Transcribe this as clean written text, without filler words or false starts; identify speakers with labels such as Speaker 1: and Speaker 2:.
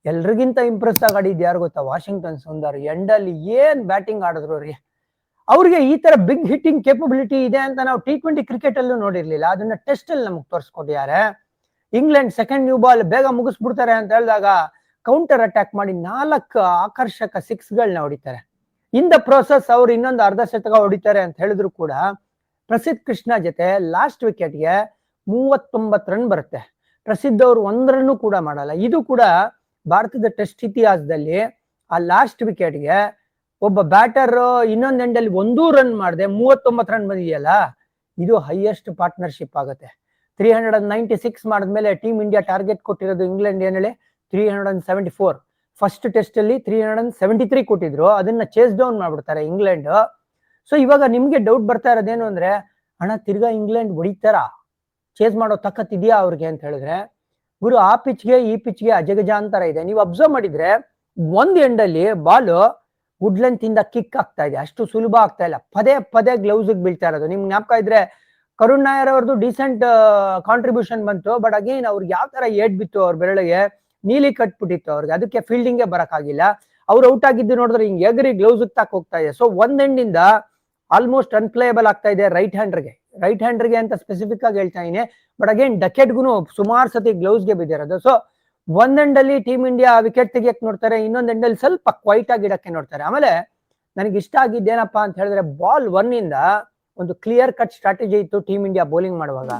Speaker 1: ಎಲ್ರಿಗಿಂತ Impress ಆಡಿದ್ ಯಾರು ಗೊತ್ತಾ? Washington Sundar. ಎಂಡಲ್ಲಿ ಏನ್ ಬ್ಯಾಟಿಂಗ್ ಆಡಿದ್ರು ರೀ. ಅವ್ರಿಗೆ ಈ ತರ ಬಿಗ್ ಹಿಟ್ಟಿಂಗ್ ಕೇಪಬಿಲಿಟಿ ಇದೆ ಅಂತ ನಾವು T20 ಕ್ರಿಕೆಟ್ ಅಲ್ಲೂ ನೋಡಿರ್ಲಿಲ್ಲ. ಅದನ್ನ ಟೆಸ್ಟ್ ಅಲ್ಲಿ ನಮಗ್ ತೋರಿಸ್ಕೊಟ್ಟಿದ್ದಾರೆ. ಇಂಗ್ಲೆಂಡ್ ಸೆಕೆಂಡ್ ನ್ಯೂ ಬಾಲ್ ಬೇಗ ಮುಗಿಸ್ಬಿಡ್ತಾರೆ ಅಂತ ಹೇಳಿದಾಗ ಕೌಂಟರ್ ಅಟ್ಯಾಕ್ ಮಾಡಿ 4 ಆಕರ್ಷಕ 6ಗಳನ್ನ ಹೊಡಿತಾರೆ. ಇನ್ ದ ಪ್ರೋಸೆಸ್ ಅವ್ರು ಇನ್ನೊಂದು ಅರ್ಧ ಶತಕ ಹೊಡಿತಾರೆ ಅಂತ ಹೇಳಿದ್ರು ಕೂಡ ಪ್ರಸಿದ್ಧ ಕೃಷ್ಣ ಜೊತೆ ಲಾಸ್ಟ್ ವಿಕೆಟ್ಗೆ 39 ರನ್ ಬರುತ್ತೆ. ಪ್ರಸಿದ್ಧ ಅವರು 1 ರನ್ ಕೂಡ ಮಾಡಲ್ಲ. ಇದು ಕೂಡ ಭಾರತದ ಟೆಸ್ಟ್ ಇತಿಹಾಸದಲ್ಲಿ ಆ ಲಾಸ್ಟ್ ವಿಕೆಟ್ಗೆ ಒಬ್ಬ ಬ್ಯಾಟರ್ ಇನ್ನೊಂದ್ ಎಂಡಲ್ಲಿ 1 ರನ್ ಮಾಡದೆ 39 ರನ್ ಬಂದಿದೆಯಲ್ಲ, ಇದು ಹೈಯೆಸ್ಟ್ ಪಾರ್ಟ್ನರ್ಶಿಪ್ ಆಗುತ್ತೆ. 396 ಮಾಡಿದ್ಮೇಲೆ ಟೀಮ್ ಇಂಡಿಯಾ ಟಾರ್ಗೆಟ್ ಕೊಟ್ಟಿರೋದು ಇಂಗ್ಲೆಂಡ್ ಏನ್ ಹೇಳಿ 374. ಫಸ್ಟ್ ಟೆಸ್ಟ್ ಅಲ್ಲಿ 373 ಕೊಟ್ಟಿದ್ರು, ಅದನ್ನ ಚೇಸ್ ಡೌನ್ ಮಾಡ್ಬಿಡ್ತಾರೆ ಇಂಗ್ಲೆಂಡ್. ಸೊ ಇವಾಗ ನಿಮ್ಗೆ ಡೌಟ್ ಬರ್ತಾ ಇರೋದೇನು ಅಂದ್ರೆ, ಅಣ್ಣ ತಿರ್ಗಾ ಇಂಗ್ಲೆಂಡ್ ಹೊಡಿತಾರ, ಚೇಸ್ ಮಾಡೋ ತಕ್ಕತ್ ಇದೆಯಾ ಅವ್ರಿಗೆ ಅಂತ ಹೇಳಿದ್ರೆ, ಗುರು ಆ ಪಿಚ್ಗೆ ಈ ಪಿಚ್ಗೆ ಅಜಗಜಾಂತರ ಇದೆ. ನೀವು ಅಬ್ಸರ್ವ್ ಮಾಡಿದ್ರೆ ಒಂದ್ ಎಂಡಲ್ಲಿ ಬಾಲ್ ವುಡ್ ಲೆಂತ್ ಇಂದ ಕಿಕ್ ಆಗ್ತಾ ಇದೆ, ಅಷ್ಟು ಸುಲಭ ಆಗ್ತಾ ಇಲ್ಲ, ಪದೇ ಪದೇ ಗ್ಲೌಸ್ ಬೀಳ್ತಾ ಇರೋದು. ನಿಮ್ಗೆ ಜ್ಞಾಪಕ ಇದ್ರೆ ಕರುಣ್ ನಾಯರ್ ಅವ್ರದ್ದು ಡೀಸೆಂಟ್ ಕಾಂಟ್ರಿಬ್ಯೂಷನ್ ಬಂತು, ಬಟ್ ಅಗೇನ್ ಅವ್ರಿಗೆ ಯಾವ ತರ ಏಟ್ ಬಿತ್ತು ಅವ್ರ ಬೆರಳಿಗೆ, ನೀಲಿ ಕಟ್ಬಿಟ್ಟಿತ್ತು ಅವ್ರಿಗೆ, ಅದಕ್ಕೆ ಫೀಲ್ಡಿಂಗ್ಗೆ ಬರಕ್ ಆಗಿಲ್ಲ. ಅವ್ರು ಔಟ್ ಆಗಿದ್ದು ನೋಡಿದ್ರೆ ಹಿಂಗ್ ಎಗರಿ ಗ್ಲೌಸ್ ತಾಕ್ ಹೋಗ್ತಾ ಇದೆ. ಸೊ ಒಂದ್ ಎಂಡಿಂದ ಆಲ್ಮೋಸ್ಟ್ ಅನ್ಪ್ಲೇಯಬಲ್ ಆಗ್ತಾ ಇದೆ ರೈಟ್ ಹ್ಯಾಂಡರ್ಗೆ ಅಂತ ಸ್ಪೆಸಿಫಿಕ್ ಆಗಿ ಹೇಳ್ತಾ ಇದೀನಿ. ಬಟ್ ಅಗೇನ್ ಡಕೆಟ್ಗೂ ಸುಮಾರು ಸತಿ ಗ್ಲೌಸ್ಗೆ ಬಿದ್ದಿರೋದು. ಸೊ ಒಂದ್ ಎಂಡಲ್ಲಿ ಟೀಮ್ ಇಂಡಿಯಾ ವಿಕೆಟ್ ತೆಗಿಯಕ್ ನೋಡ್ತಾರೆ, ಇನ್ನೊಂದ್ ಎಂಡಲ್ಲಿ ಸ್ವಲ್ಪ ಕ್ವೈಟ್ ಆಗಿ ಇಡಕ್ಕೆ ನೋಡ್ತಾರೆ. ಆಮೇಲೆ ನನಗೆ ಇಷ್ಟ ಆಗಿದ್ದೇನಪ್ಪಾ ಅಂತ ಹೇಳಿದ್ರೆ, ಬಾಲ್ 1 ಇಂದ ಒಂದು ಕ್ಲಿಯರ್ ಕಟ್ ಸ್ಟ್ರಾಟಜಿ ಇತ್ತು ಟೀಮ್ ಇಂಡಿಯಾ ಬೌಲಿಂಗ್ ಮಾಡುವಾಗ.